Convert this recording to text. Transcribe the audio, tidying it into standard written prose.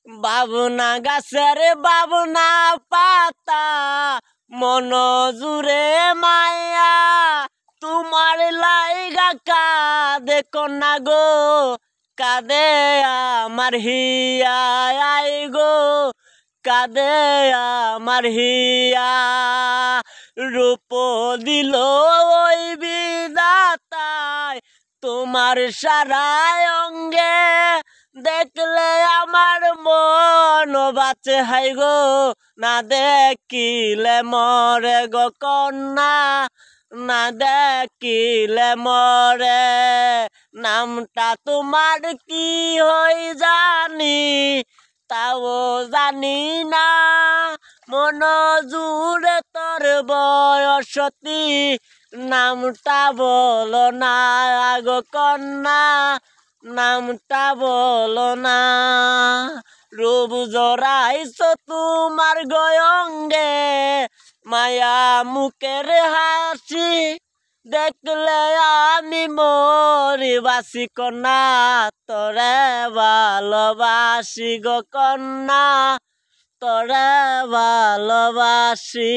বাবনা গাছের বাবনা পাতা মন জুড়ে মায়া তোমার লাইগা কাঁদে কন্যা গো কাঁদে আমার হিয়া আই গো কাঁদে আমার হিয়া রূপ দিল ওই বিধাতায় তোমার সারা অঙ্গে দেখলে আমার মন বাঁচে হাই গো না দেখিলে মরে গো কন্যা না দেখিলে মরে নামটা তোমার কি হই জানি তাও জানি না মন জুড়ে তোর বয়সতি নামটা বলো না গো কন্যা নামটা বলো না রূপ জড়াইছো তোমার গয়ঙ্গে মায়া মুখের হাসি দেখলে আমি মরি বাসি কন্যা তোরে ভালোবাসি গো কন্যা তোরে ভালোবাসি।